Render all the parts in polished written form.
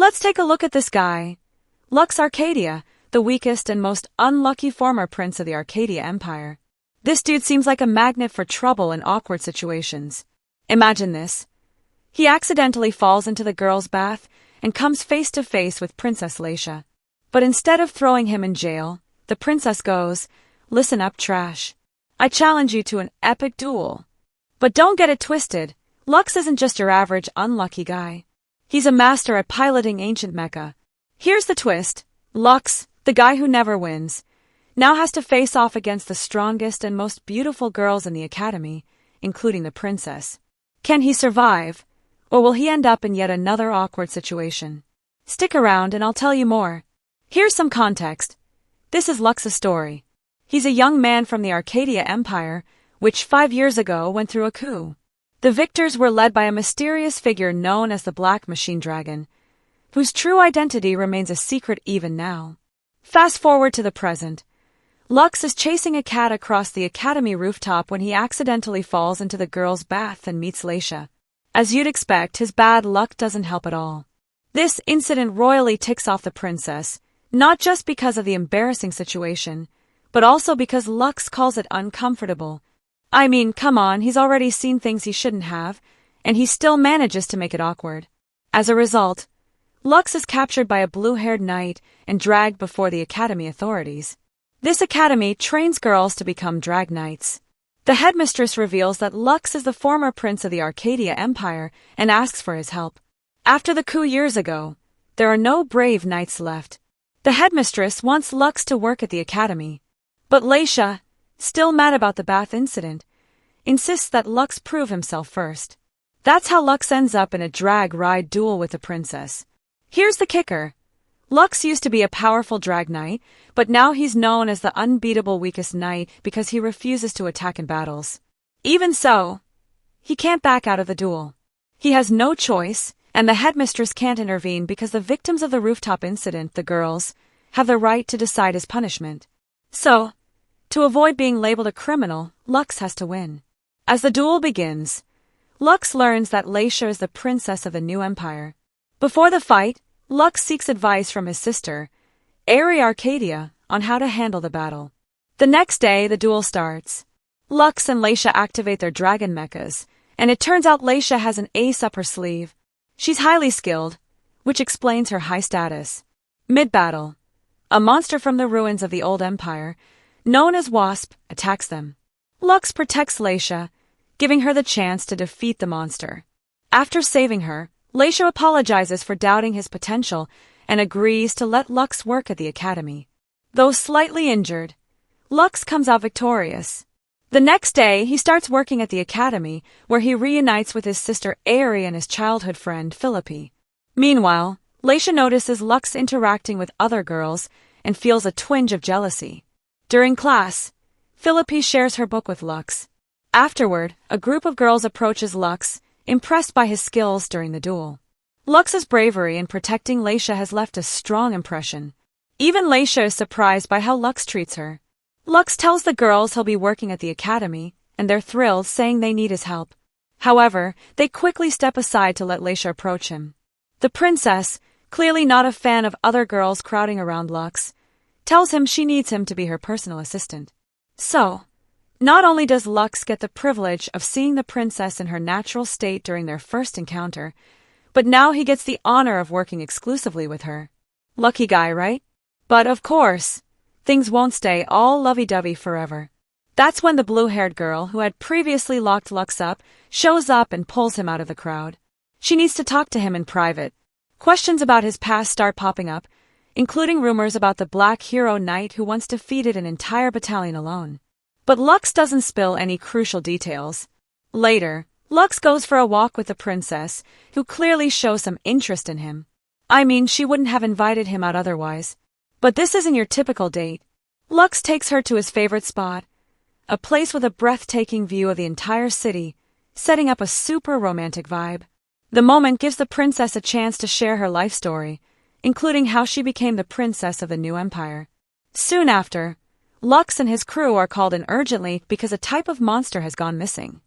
Let's take a look at this guy. Lux Arcadia, the weakest and most unlucky former prince of the Arcadia Empire. This dude seems like a magnet for trouble and awkward situations. Imagine this. He accidentally falls into the girl's bath and comes face to face with Princess Leisha. But instead of throwing him in jail, the princess goes, "Listen up, trash. I challenge you to an epic duel." But don't get it twisted. Lux isn't just your average unlucky guy. He's a master at piloting ancient mecha. Here's the twist. Lux, the guy who never wins, now has to face off against the strongest and most beautiful girls in the academy, including the princess. Can he survive, or will he end up in yet another awkward situation? Stick around and I'll tell you more. Here's some context. This is Lux's story. He's a young man from the Arcadia Empire, which 5 years ago went through a coup. The victors were led by a mysterious figure known as the Black Machine Dragon, whose true identity remains a secret even now. Fast forward to the present. Lux is chasing a cat across the academy rooftop when he accidentally falls into the girl's bath and meets Leisha. As you'd expect, his bad luck doesn't help at all. This incident royally ticks off the princess, not just because of the embarrassing situation, but also because Lux calls it uncomfortable. I mean, come on, he's already seen things he shouldn't have, and he still manages to make it awkward. As a result, Lux is captured by a blue-haired knight and dragged before the academy authorities. This academy trains girls to become drag knights. The headmistress reveals that Lux is the former prince of the Arcadia Empire and asks for his help. After the coup years ago, there are no brave knights left. The headmistress wants Lux to work at the academy. But Leisha, still mad about the bath incident, insists that Lux prove himself first. That's how Lux ends up in a drag ride duel with the princess. Here's the kicker. Lux used to be a powerful drag knight, but now he's known as the unbeatable weakest knight because he refuses to attack in battles. Even so, he can't back out of the duel. He has no choice, and the headmistress can't intervene because the victims of the rooftop incident, the girls, have the right to decide his punishment. So, to avoid being labeled a criminal, Lux has to win. As the duel begins, Lux learns that Leisha is the princess of the new empire. Before the fight, Lux seeks advice from his sister, Ari Arcadia, on how to handle the battle. The next day, the duel starts. Lux and Leisha activate their dragon mechas, and it turns out Leisha has an ace up her sleeve. She's highly skilled, which explains her high status. Mid-battle, a monster from the ruins of the old empire, known as Wasp, attacks them. Lux protects Leisha, giving her the chance to defeat the monster. After saving her, Leisha apologizes for doubting his potential and agrees to let Lux work at the academy. Though slightly injured, Lux comes out victorious. The next day, he starts working at the academy, where he reunites with his sister Ari and his childhood friend Philippi. Meanwhile, Leisha notices Lux interacting with other girls and feels a twinge of jealousy. During class, Philippi shares her book with Lux. Afterward, a group of girls approaches Lux, impressed by his skills during the duel. Lux's bravery in protecting Leisha has left a strong impression. Even Leisha is surprised by how Lux treats her. Lux tells the girls he'll be working at the academy, and they're thrilled, saying they need his help. However, they quickly step aside to let Leisha approach him. The princess, clearly not a fan of other girls crowding around Lux, tells him she needs him to be her personal assistant. So, not only does Lux get the privilege of seeing the princess in her natural state during their first encounter, but now he gets the honor of working exclusively with her. Lucky guy, right? But of course, things won't stay all lovey-dovey forever. That's when the blue-haired girl, who had previously locked Lux up, shows up and pulls him out of the crowd. She needs to talk to him in private. Questions about his past start popping up, including rumors about the Black Hero Knight who once defeated an entire battalion alone. But Lux doesn't spill any crucial details. Later, Lux goes for a walk with the princess, who clearly shows some interest in him. I mean, she wouldn't have invited him out otherwise. But this isn't your typical date. Lux takes her to his favorite spot, a place with a breathtaking view of the entire city, setting up a super romantic vibe. The moment gives the princess a chance to share her life story, including how she became the princess of the new empire. Soon after, Lux and his crew are called in urgently because a type of monster has gone missing.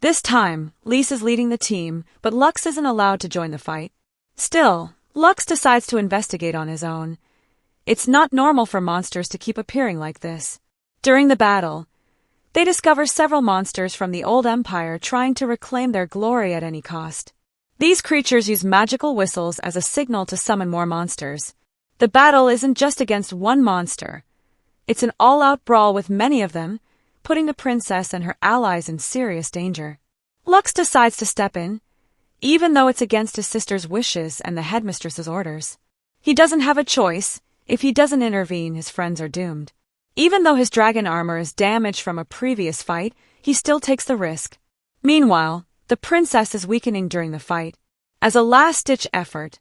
This time, Lise is leading the team, but Lux isn't allowed to join the fight. Still, Lux decides to investigate on his own. It's not normal for monsters to keep appearing like this. During the battle, they discover several monsters from the old empire trying to reclaim their glory at any cost. These creatures use magical whistles as a signal to summon more monsters. The battle isn't just against one monster. It's an all-out brawl with many of them, putting the princess and her allies in serious danger. Lux decides to step in, even though it's against his sister's wishes and the headmistress's orders. He doesn't have a choice. If he doesn't intervene, his friends are doomed. Even though his dragon armor is damaged from a previous fight, he still takes the risk. Meanwhile, the princess is weakening during the fight. As a last-ditch effort,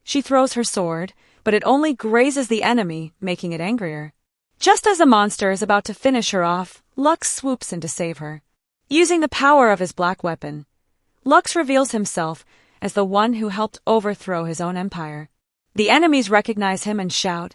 she throws her sword, but it only grazes the enemy, making it angrier. Just as the monster is about to finish her off, Lux swoops in to save her. Using the power of his black weapon, Lux reveals himself as the one who helped overthrow his own empire. The enemies recognize him and shout,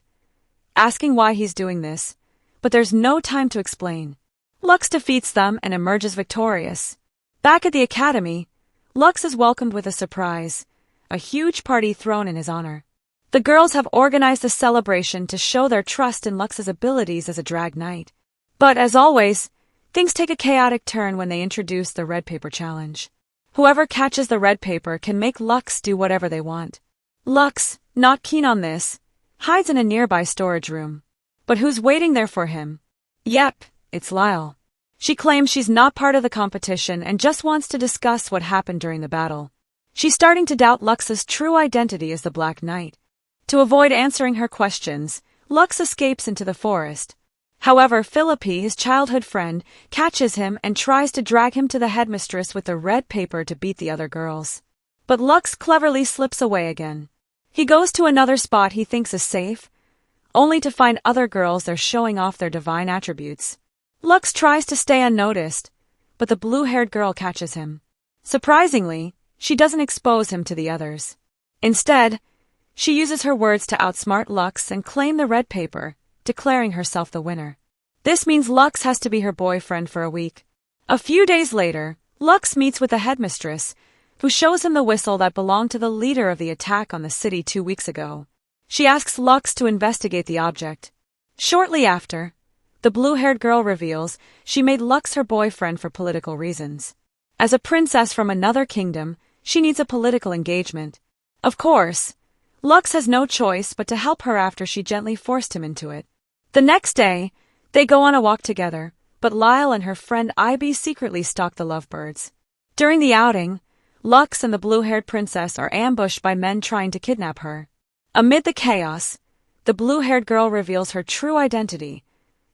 asking why he's doing this, but there's no time to explain. Lux defeats them and emerges victorious. Back at the academy, Lux is welcomed with a surprise, a huge party thrown in his honor. The girls have organized a celebration to show their trust in Lux's abilities as a drag knight. But as always, things take a chaotic turn when they introduce the red paper challenge. Whoever catches the red paper can make Lux do whatever they want. Lux, not keen on this, hides in a nearby storage room. But who's waiting there for him? Yep, it's Lyle. She claims she's not part of the competition and just wants to discuss what happened during the battle. She's starting to doubt Lux's true identity as the Black Knight. To avoid answering her questions, Lux escapes into the forest. However, Philippi, his childhood friend, catches him and tries to drag him to the headmistress with the red paper to beat the other girls. But Lux cleverly slips away again. He goes to another spot he thinks is safe, only to find other girls there showing off their divine attributes. Lux tries to stay unnoticed, but the blue-haired girl catches him. Surprisingly, she doesn't expose him to the others. Instead, she uses her words to outsmart Lux and claim the red paper, declaring herself the winner. This means Lux has to be her boyfriend for a week. A few days later, Lux meets with the headmistress, who shows him the whistle that belonged to the leader of the attack on the city 2 weeks ago. She asks Lux to investigate the object. Shortly after, the blue-haired girl reveals she made Lux her boyfriend for political reasons. As a princess from another kingdom, she needs a political engagement. Of course, Lux has no choice but to help her after she gently forced him into it. The next day, they go on a walk together, but Lyle and her friend Ivy secretly stalk the lovebirds. During the outing, Lux and the blue-haired princess are ambushed by men trying to kidnap her. Amid the chaos, the blue-haired girl reveals her true identity.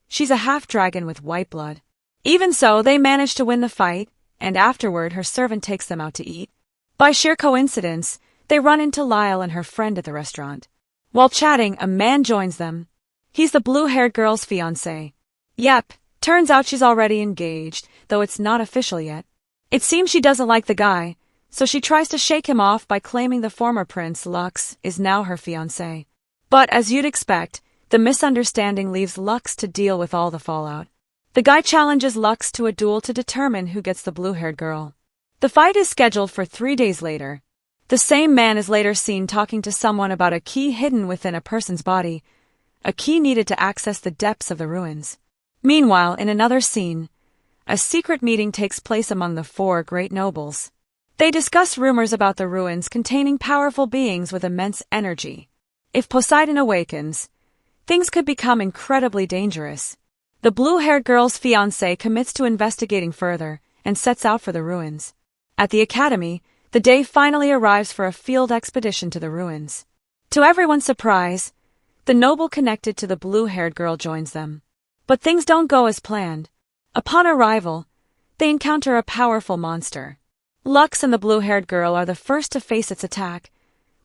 She's a half-dragon with white blood. Even so, they manage to win the fight, and afterward her servant takes them out to eat. By sheer coincidence, they run into Lyle and her friend at the restaurant. While chatting, a man joins them. He's the blue-haired girl's fiancé. Yep, turns out she's already engaged, though it's not official yet. It seems she doesn't like the guy, so she tries to shake him off by claiming the former prince, Lux, is now her fiancé. But as you'd expect, the misunderstanding leaves Lux to deal with all the fallout. The guy challenges Lux to a duel to determine who gets the blue-haired girl. The fight is scheduled for 3 days later. The same man is later seen talking to someone about a key hidden within a person's body, a key needed to access the depths of the ruins. Meanwhile, in another scene, a secret meeting takes place among the 4 great nobles. They discuss rumors about the ruins containing powerful beings with immense energy. If Poseidon awakens, things could become incredibly dangerous. The blue-haired girl's fiancé commits to investigating further and sets out for the ruins. At the academy, the day finally arrives for a field expedition to the ruins. To everyone's surprise, the noble connected to the blue-haired girl joins them. But things don't go as planned. Upon arrival, they encounter a powerful monster. Lux and the blue-haired girl are the first to face its attack,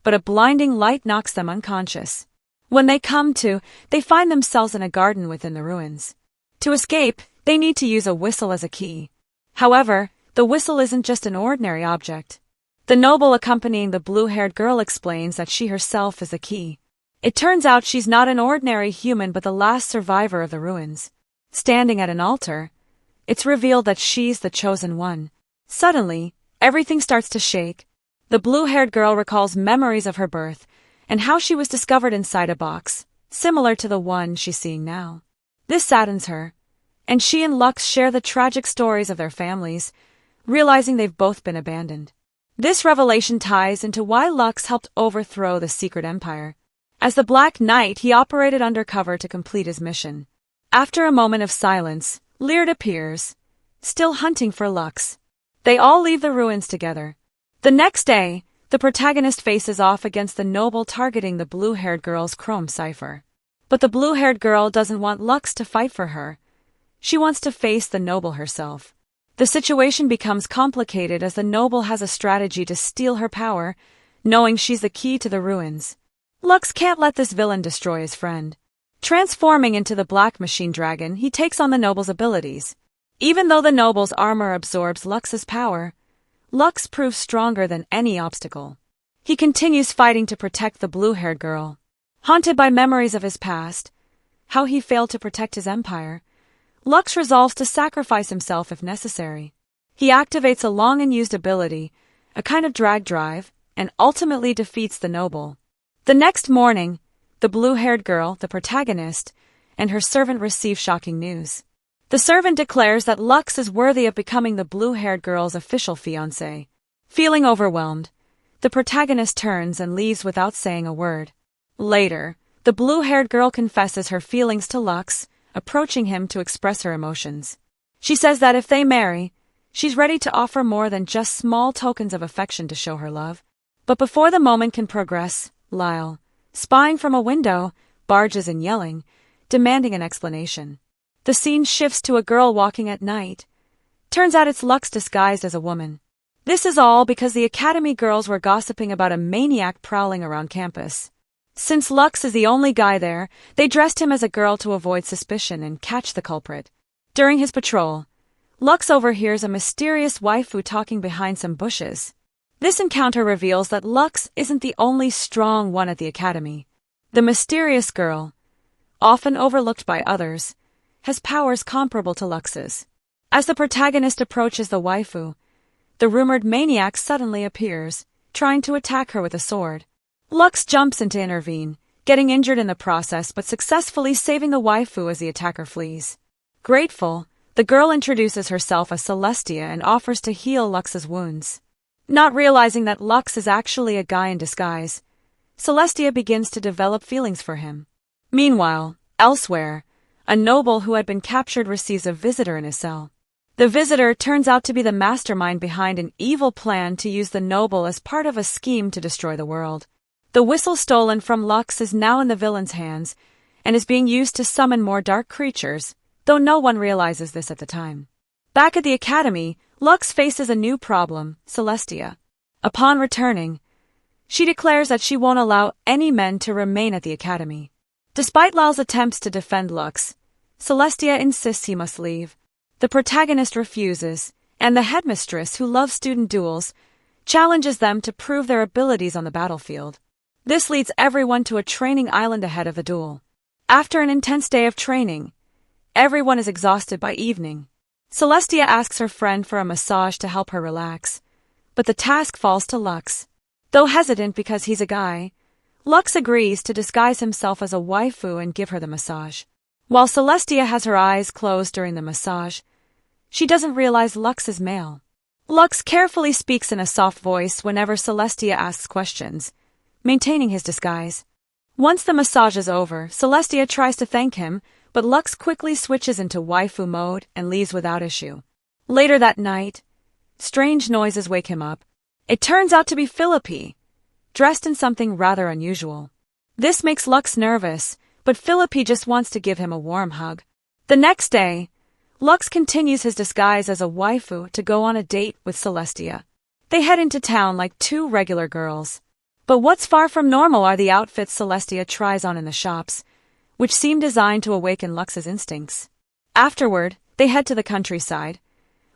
but a blinding light knocks them unconscious. When they come to, they find themselves in a garden within the ruins. To escape, they need to use a whistle as a key. However, the whistle isn't just an ordinary object. The noble accompanying the blue-haired girl explains that she herself is the key. It turns out she's not an ordinary human but the last survivor of the ruins. Standing at an altar, it's revealed that she's the chosen one. Suddenly, everything starts to shake. The blue-haired girl recalls memories of her birth, and how she was discovered inside a box, similar to the one she's seeing now. This saddens her, and she and Lux share the tragic stories of their families, realizing they've both been abandoned. This revelation ties into why Lux helped overthrow the secret empire. As the Black Knight, he operated undercover to complete his mission. After a moment of silence, Leard appears, still hunting for Lux. They all leave the ruins together. The next day, the protagonist faces off against the noble targeting the blue-haired girl's chrome cipher. But the blue-haired girl doesn't want Lux to fight for her. She wants to face the noble herself. The situation becomes complicated as the noble has a strategy to steal her power, knowing she's the key to the ruins. Lux can't let this villain destroy his friend. Transforming into the Black Machine Dragon, he takes on the noble's abilities. Even though the noble's armor absorbs Lux's power, Lux proves stronger than any obstacle. He continues fighting to protect the blue-haired girl. Haunted by memories of his past, how he failed to protect his empire, Lux resolves to sacrifice himself if necessary. He activates a long-unused ability, a kind of drag drive, and ultimately defeats the noble. The next morning, the blue-haired girl, the protagonist, and her servant receive shocking news. The servant declares that Lux is worthy of becoming the blue-haired girl's official fiancé. Feeling overwhelmed, the protagonist turns and leaves without saying a word. Later, the blue-haired girl confesses her feelings to Lux, approaching him to express her emotions. She says that if they marry, she's ready to offer more than just small tokens of affection to show her love. But before the moment can progress, Lyle, spying from a window, barges in yelling, demanding an explanation. The scene shifts to a girl walking at night. Turns out it's Lux disguised as a woman. This is all because the academy girls were gossiping about a maniac prowling around campus. Since Lux is the only guy there, they dressed him as a girl to avoid suspicion and catch the culprit. During his patrol, Lux overhears a mysterious waifu talking behind some bushes. This encounter reveals that Lux isn't the only strong one at the academy. The mysterious girl, often overlooked by others, has powers comparable to Lux's. As the protagonist approaches the waifu, the rumored maniac suddenly appears, trying to attack her with a sword. Lux jumps in to intervene, getting injured in the process but successfully saving the waifu as the attacker flees. Grateful, the girl introduces herself as Celestia and offers to heal Lux's wounds. Not realizing that Lux is actually a guy in disguise, Celestia begins to develop feelings for him. Meanwhile, elsewhere, a noble who had been captured receives a visitor in his cell. The visitor turns out to be the mastermind behind an evil plan to use the noble as part of a scheme to destroy the world. The whistle stolen from Lux is now in the villain's hands and is being used to summon more dark creatures, though no one realizes this at the time. Back at the academy, Lux faces a new problem, Celestia. Upon returning, she declares that she won't allow any men to remain at the academy. Despite Lyle's attempts to defend Lux, Celestia insists he must leave. The protagonist refuses, and the headmistress, who loves student duels, challenges them to prove their abilities on the battlefield. This leads everyone to a training island ahead of the duel. After an intense day of training, everyone is exhausted by evening. Celestia asks her friend for a massage to help her relax, but the task falls to Lux. Though hesitant because he's a guy, Lux agrees to disguise himself as a waifu and give her the massage. While Celestia has her eyes closed during the massage, she doesn't realize Lux is male. Lux carefully speaks in a soft voice whenever Celestia asks questions, maintaining his disguise. Once the massage is over, Celestia tries to thank him, but Lux quickly switches into waifu mode and leaves without issue. Later that night, strange noises wake him up. It turns out to be Philippi, dressed in something rather unusual. This makes Lux nervous, but Philippi just wants to give him a warm hug. The next day, Lux continues his disguise as a waifu to go on a date with Celestia. They head into town like two regular girls. But what's far from normal are the outfits Celestia tries on in the shops, which seem designed to awaken Lux's instincts. Afterward, they head to the countryside,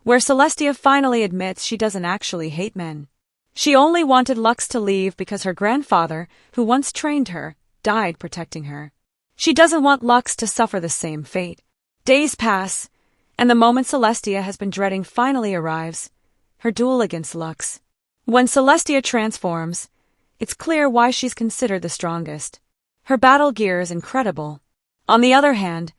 where Celestia finally admits she doesn't actually hate men. She only wanted Lux to leave because her grandfather, who once trained her, died protecting her. She doesn't want Lux to suffer the same fate. Days pass, and the moment Celestia has been dreading finally arrives, her duel against Lux. When Celestia transforms, it's clear why she's considered the strongest. Her battle gear is incredible. On the other hand,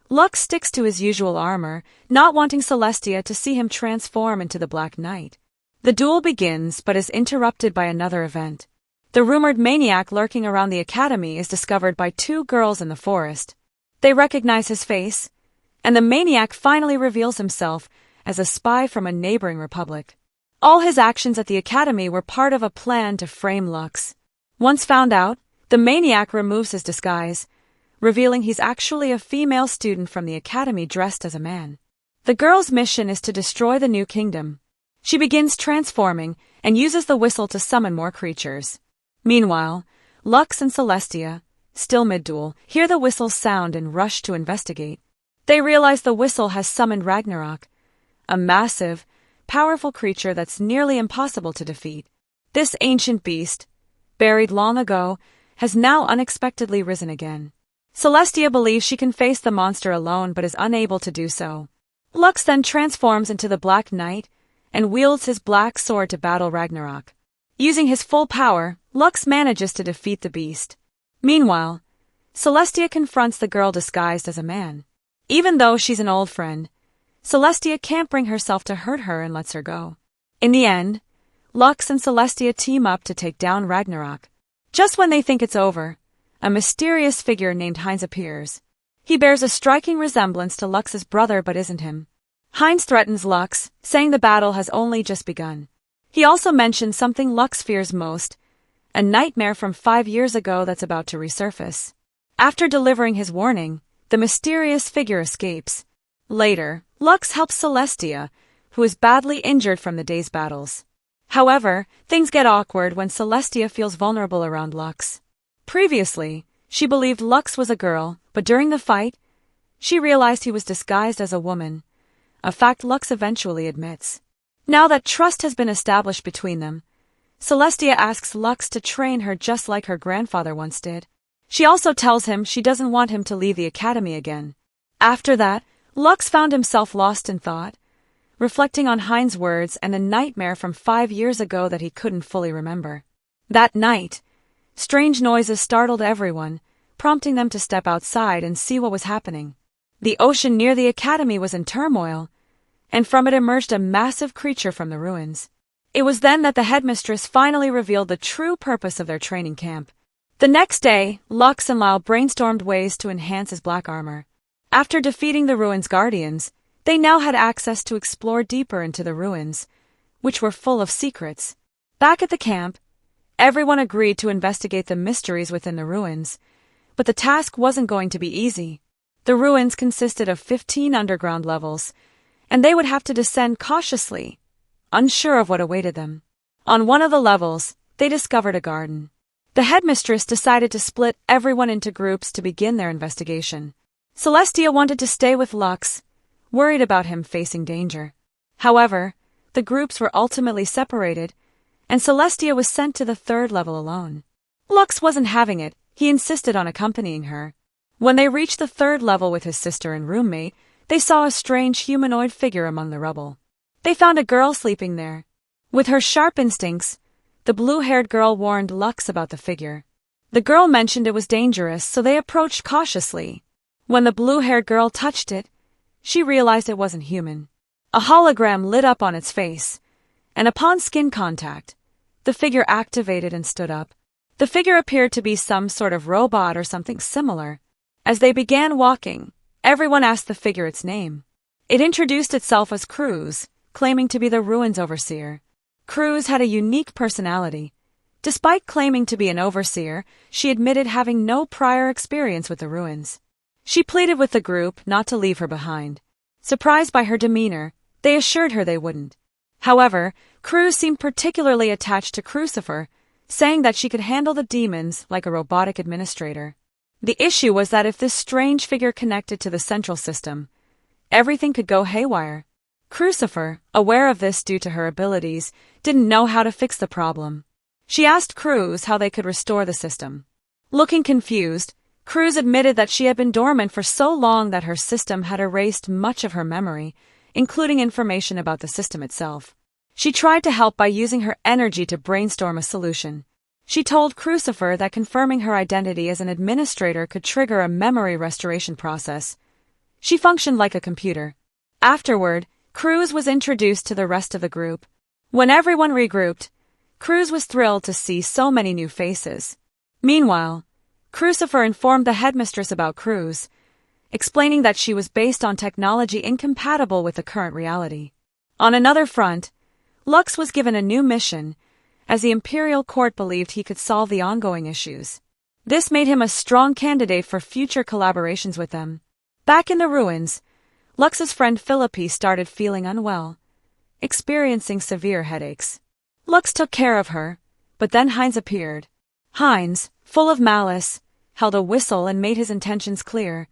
Lux sticks to his usual armor, not wanting Celestia to see him transform into the Black Knight. The duel begins but is interrupted by another event. The rumored maniac lurking around the academy is discovered by two girls in the forest. They recognize his face, and the maniac finally reveals himself as a spy from a neighboring republic. All his actions at the academy were part of a plan to frame Lux. Once found out, the maniac removes his disguise, revealing he's actually a female student from the academy dressed as a man. The girl's mission is to destroy the new kingdom. She begins transforming and uses the whistle to summon more creatures. Meanwhile, Lux and Celestia, still mid-duel, hear the whistle's sound and rush to investigate. They realize the whistle has summoned Ragnarok, a massive, powerful creature that's nearly impossible to defeat. This ancient beast, buried long ago, has now unexpectedly risen again. Celestia believes she can face the monster alone but is unable to do so. Lux then transforms into the Black Knight and wields his black sword to battle Ragnarok. Using his full power, Lux manages to defeat the beast. Meanwhile, Celestia confronts the girl disguised as a man. Even though she's an old friend, Celestia can't bring herself to hurt her and lets her go. In the end, Lux and Celestia team up to take down Ragnarok. Just when they think it's over, a mysterious figure named Heinz appears. He bears a striking resemblance to Lux's brother but isn't him. Heinz threatens Lux, saying the battle has only just begun. He also mentions something Lux fears most, a nightmare from 5 years ago that's about to resurface. After delivering his warning, the mysterious figure escapes. Later, Lux helps Celestia, who is badly injured from the day's battles. However, things get awkward when Celestia feels vulnerable around Lux. Previously, she believed Lux was a girl, but during the fight, she realized he was disguised as a woman, a fact Lux eventually admits. Now that trust has been established between them, Celestia asks Lux to train her just like her grandfather once did. She also tells him she doesn't want him to leave the academy again. After that, Lux found himself lost in thought, reflecting on Heinz's words and a nightmare from 5 years ago that he couldn't fully remember. That night, strange noises startled everyone, prompting them to step outside and see what was happening. The ocean near the academy was in turmoil, and from it emerged a massive creature from the ruins. It was then that the headmistress finally revealed the true purpose of their training camp. The next day, Lux and Lao brainstormed ways to enhance his black armor. After defeating the ruins' guardians, they now had access to explore deeper into the ruins, which were full of secrets. Back at the camp, everyone agreed to investigate the mysteries within the ruins, but the task wasn't going to be easy. The ruins consisted of 15 underground levels, and they would have to descend cautiously, unsure of what awaited them. On one of the levels, they discovered a garden. The headmistress decided to split everyone into groups to begin their investigation. Celestia wanted to stay with Lux, worried about him facing danger. However, the groups were ultimately separated, and Celestia was sent to the 3rd level alone. Lux wasn't having it, he insisted on accompanying her. When they reached the 3rd level with his sister and roommate, they saw a strange humanoid figure among the rubble. They found a girl sleeping there. With her sharp instincts, the blue-haired girl warned Lux about the figure. The girl mentioned it was dangerous, so they approached cautiously. When the blue-haired girl touched it, she realized it wasn't human. A hologram lit up on its face, and upon skin contact, the figure activated and stood up. The figure appeared to be some sort of robot or something similar. As they began walking, everyone asked the figure its name. It introduced itself as Cruz, claiming to be the ruins overseer. Cruz had a unique personality. Despite claiming to be an overseer, she admitted having no prior experience with the ruins. She pleaded with the group not to leave her behind. Surprised by her demeanor, they assured her they wouldn't. However, Cruz seemed particularly attached to Crucifer, saying that she could handle the demons like a robotic administrator. The issue was that if this strange figure connected to the central system, everything could go haywire. Crucifer, aware of this due to her abilities, didn't know how to fix the problem. She asked Cruz how they could restore the system. Looking confused, Cruz admitted that she had been dormant for so long that her system had erased much of her memory, including information about the system itself. She tried to help by using her energy to brainstorm a solution. She told Crucifer that confirming her identity as an administrator could trigger a memory restoration process. She functioned like a computer. Afterward, Cruz was introduced to the rest of the group. When everyone regrouped, Cruz was thrilled to see so many new faces. Meanwhile, Crucifer informed the headmistress about Cruz, explaining that she was based on technology incompatible with the current reality. On another front, Lux was given a new mission, as the Imperial Court believed he could solve the ongoing issues. This made him a strong candidate for future collaborations with them. Back in the ruins, Lux's friend Philippi started feeling unwell, experiencing severe headaches. Lux took care of her, but then Heinz appeared. Heinz, full of malice, held a whistle and made his intentions clear.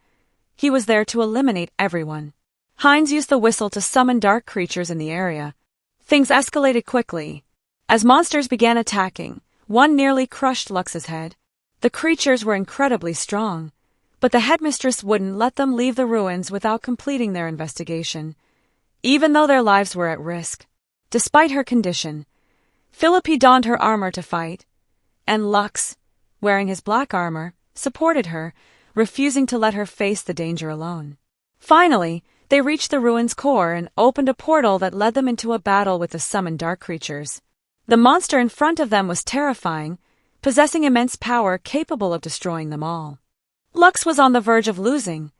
He was there to eliminate everyone. Heinz used the whistle to summon dark creatures in the area. Things escalated quickly. As monsters began attacking, one nearly crushed Lux's head. The creatures were incredibly strong, but the headmistress wouldn't let them leave the ruins without completing their investigation, even though their lives were at risk. Despite her condition, Philippi donned her armor to fight, and Lux, wearing his black armor, supported her, refusing to let her face the danger alone. Finally, they reached the ruins' core and opened a portal that led them into a battle with the summoned dark creatures. The monster in front of them was terrifying, possessing immense power capable of destroying them all. Lux was on the verge of losing,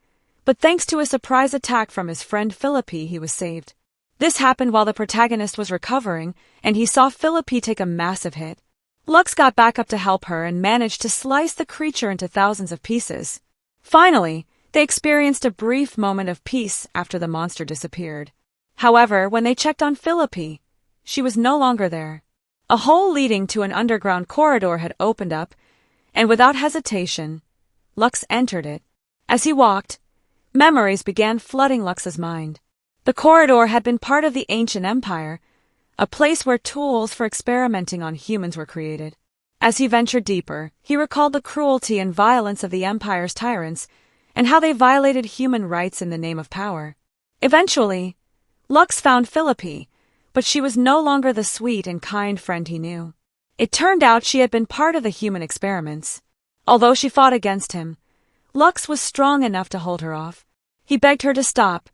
but thanks to a surprise attack from his friend Philippi, he was saved. This happened while the protagonist was recovering, and he saw Philippi take a massive hit. Lux got back up to help her and managed to slice the creature into thousands of pieces. Finally, they experienced a brief moment of peace after the monster disappeared. However, when they checked on Philippi, she was no longer there. A hole leading to an underground corridor had opened up, and without hesitation, Lux entered it. As he walked, memories began flooding Lux's mind. The corridor had been part of the ancient empire, a place where tools for experimenting on humans were created. As he ventured deeper, he recalled the cruelty and violence of the empire's tyrants, and how they violated human rights in the name of power. Eventually, Lux found Philippi, but she was no longer the sweet and kind friend he knew. It turned out she had been part of the human experiments. Although she fought against him, Lux was strong enough to hold her off. He begged her to stop,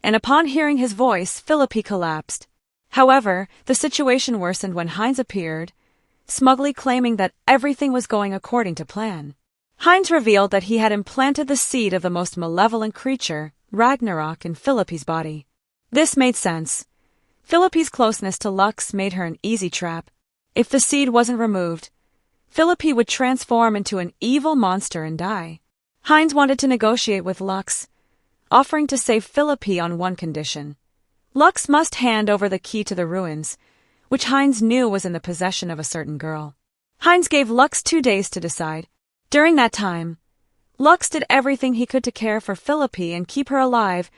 and upon hearing his voice, Philippi collapsed. However, the situation worsened when Heinz appeared, smugly claiming that everything was going according to plan. Heinz revealed that he had implanted the seed of the most malevolent creature, Ragnarok, in Philippi's body. This made sense. Philippi's closeness to Lux made her an easy trap. If the seed wasn't removed, Philippi would transform into an evil monster and die. Heinz wanted to negotiate with Lux, offering to save Philippi on one condition. Lux must hand over the key to the ruins, which Heinz knew was in the possession of a certain girl. Heinz gave Lux 2 days to decide. During that time, Lux did everything he could to care for Philippi and keep her alive,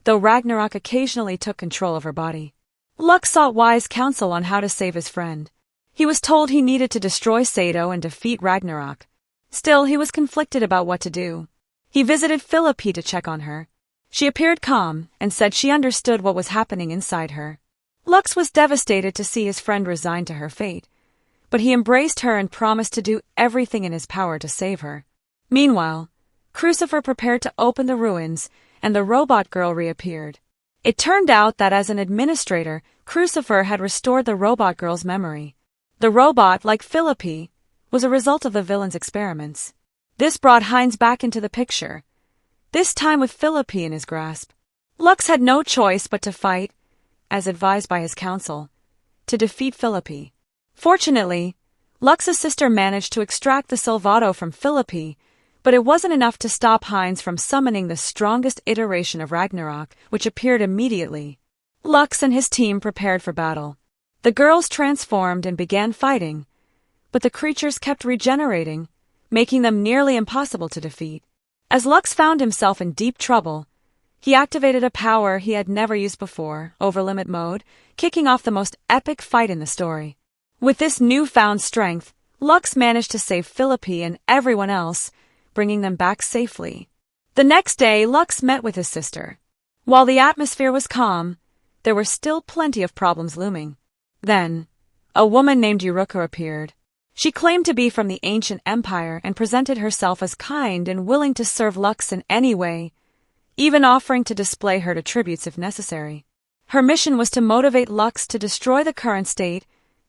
though Ragnarok occasionally took control of her body. Lux sought wise counsel on how to save his friend. He was told he needed to destroy Sato and defeat Ragnarok. Still, he was conflicted about what to do. He visited Philippi to check on her. She appeared calm and said she understood what was happening inside her. Lux was devastated to see his friend resigned to her fate, but he embraced her and promised to do everything in his power to save her. Meanwhile, Crucifer prepared to open the ruins, and the robot girl reappeared. It turned out that as an administrator, Crucifer had restored the robot girl's memory. The robot, like Philippi, was a result of the villain's experiments. This brought Heinz back into the picture, this time with Philippi in his grasp. Lux had no choice but to fight, as advised by his council, to defeat Philippi. Fortunately, Lux's sister managed to extract the Silvato from Philippi, but it wasn't enough to stop Heinz from summoning the strongest iteration of Ragnarok, which appeared immediately. Lux and his team prepared for battle. The girls transformed and began fighting, but the creatures kept regenerating, making them nearly impossible to defeat. As Lux found himself in deep trouble, he activated a power he had never used before, Overlimit Mode, kicking off the most epic fight in the story. With this newfound strength, Lux managed to save Philippi and everyone else, bringing them back safely. The next day, Lux met with his sister. While the atmosphere was calm, there were still plenty of problems looming. Then, a woman named Yuruka appeared. She claimed to be from the ancient empire and presented herself as kind and willing to serve Lux in any way, even offering to display her attributes if necessary. Her mission was to motivate Lux to destroy the current state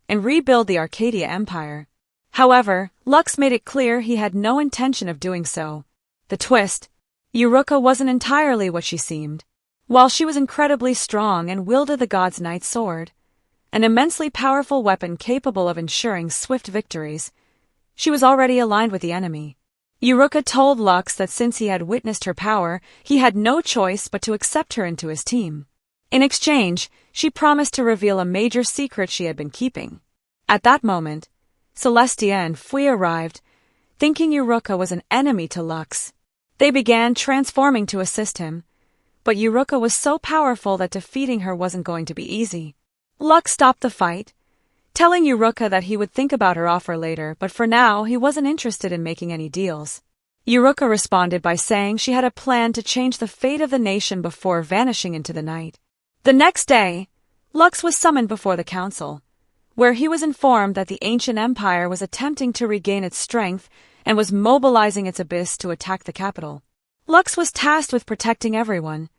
and rebuild the Arcadia Empire. However, Lux made it clear he had no intention of doing so. The twist: Yuruka wasn't entirely what she seemed. While she was incredibly strong and wielded the god's knight's sword, an immensely powerful weapon capable of ensuring swift victories, she was already aligned with the enemy. Yuruka told Lux that since he had witnessed her power, he had no choice but to accept her into his team. In exchange, she promised to reveal a major secret she had been keeping. At that moment, Celestia and Fui arrived, thinking Yuruka was an enemy to Lux. They began transforming to assist him, but Yuruka was so powerful that defeating her wasn't going to be easy. Lux stopped the fight, telling Yuruka that he would think about her offer later, but for now he wasn't interested in making any deals. Yuruka responded by saying she had a plan to change the fate of the nation before vanishing into the night. The next day, Lux was summoned before the council, where he was informed that the ancient empire was attempting to regain its strength and was mobilizing its abyss to attack the capital. Lux was tasked with protecting everyone,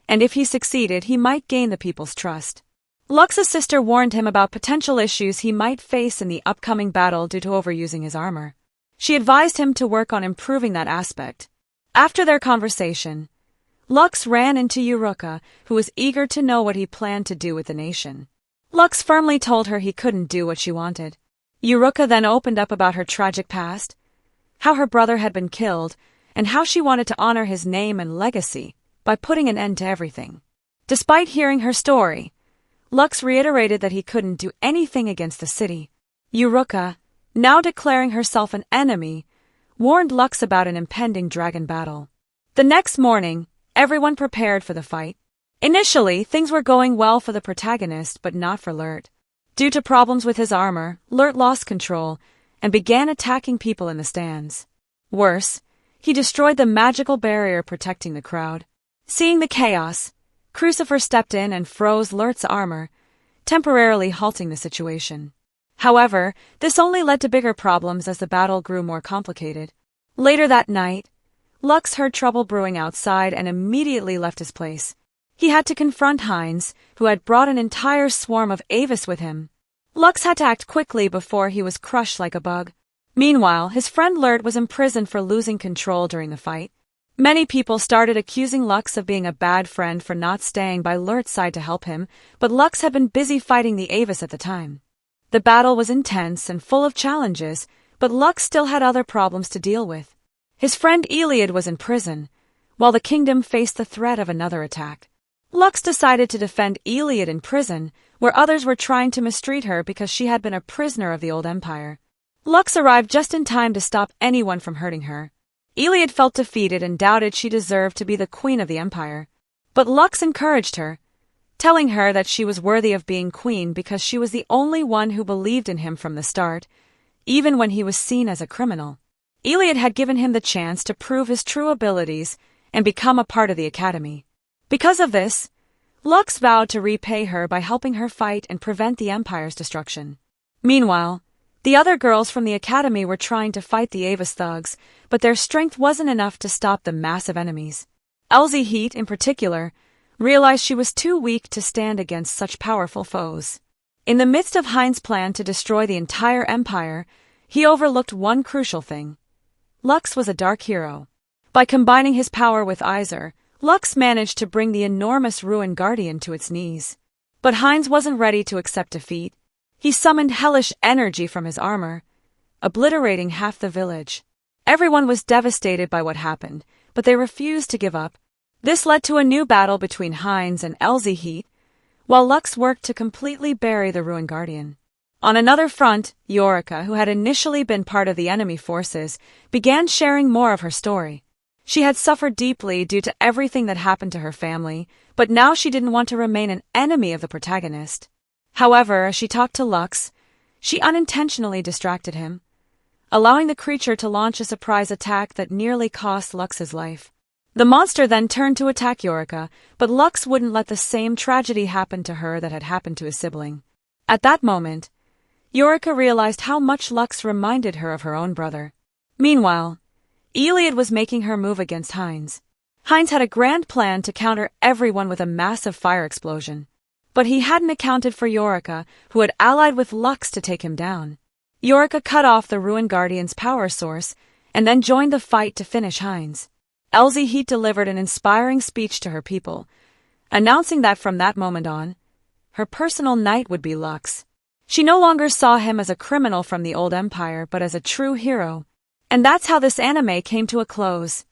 and if he succeeded, he might gain the people's trust. Lux's sister warned him about potential issues he might face in the upcoming battle due to overusing his armor. She advised him to work on improving that aspect. After their conversation, Lux ran into Yuruka, who was eager to know what he planned to do with the nation. Lux firmly told her he couldn't do what she wanted. Yuruka then opened up about her tragic past, how her brother had been killed, and how she wanted to honor his name and legacy by putting an end to everything. Despite hearing her story, Lux reiterated that he couldn't do anything against the city. Yuruka, now declaring herself an enemy, warned Lux about an impending dragon battle. The next morning, everyone prepared for the fight. Initially, things were going well for the protagonist, but not for Lurt. Due to problems with his armor, Lurt lost control and began attacking people in the stands. Worse, he destroyed the magical barrier protecting the crowd. Seeing the chaos, Crucifer stepped in and froze Lurt's armor, temporarily halting the situation. However, this only led to bigger problems as the battle grew more complicated. Later that night, Lux heard trouble brewing outside and immediately left his place. He had to confront Heinz, who had brought an entire swarm of Avis with him. Lux had to act quickly before he was crushed like a bug. Meanwhile, his friend Lurt was imprisoned for losing control during the fight. Many people started accusing Lux of being a bad friend for not staying by Lurt's side to help him, but Lux had been busy fighting the Avis at the time. The battle was intense and full of challenges, but Lux still had other problems to deal with. His friend Iliad was in prison, while the kingdom faced the threat of another attack. Lux decided to defend Iliad in prison, where others were trying to mistreat her because she had been a prisoner of the old empire. Lux arrived just in time to stop anyone from hurting her. Iliad felt defeated and doubted she deserved to be the queen of the empire. But Lux encouraged her, telling her that she was worthy of being queen because she was the only one who believed in him from the start, even when he was seen as a criminal. Iliad had given him the chance to prove his true abilities and become a part of the academy. Because of this, Lux vowed to repay her by helping her fight and prevent the Empire's destruction. Meanwhile, the other girls from the academy were trying to fight the Avis thugs, but their strength wasn't enough to stop the massive enemies. Elsie Heat, in particular, realized she was too weak to stand against such powerful foes. In the midst of Heinz's plan to destroy the entire empire, he overlooked one crucial thing. Lux was a dark hero. By combining his power with Iser, Lux managed to bring the enormous Ruin Guardian to its knees. But Heinz wasn't ready to accept defeat. He summoned hellish energy from his armor, obliterating half the village. Everyone was devastated by what happened, but they refused to give up. This led to a new battle between Heinz and Elsie Heat, while Lux worked to completely bury the Ruin Guardian. On another front, Yorica, who had initially been part of the enemy forces, began sharing more of her story. She had suffered deeply due to everything that happened to her family, but now she didn't want to remain an enemy of the protagonist. However, as she talked to Lux, she unintentionally distracted him, allowing the creature to launch a surprise attack that nearly cost Lux his life. The monster then turned to attack Yorica, but Lux wouldn't let the same tragedy happen to her that had happened to his sibling. At that moment, Yorica realized how much Lux reminded her of her own brother. Meanwhile, Iliad was making her move against Heinz. Heinz had a grand plan to counter everyone with a massive fire explosion. But he hadn't accounted for Yorica, who had allied with Lux to take him down. Yorica cut off the Ruin Guardian's power source, and then joined the fight to finish Heinz. Elsie Heat delivered an inspiring speech to her people, announcing that from that moment on, her personal knight would be Lux. She no longer saw him as a criminal from the old empire, but as a true hero. And that's how this anime came to a close.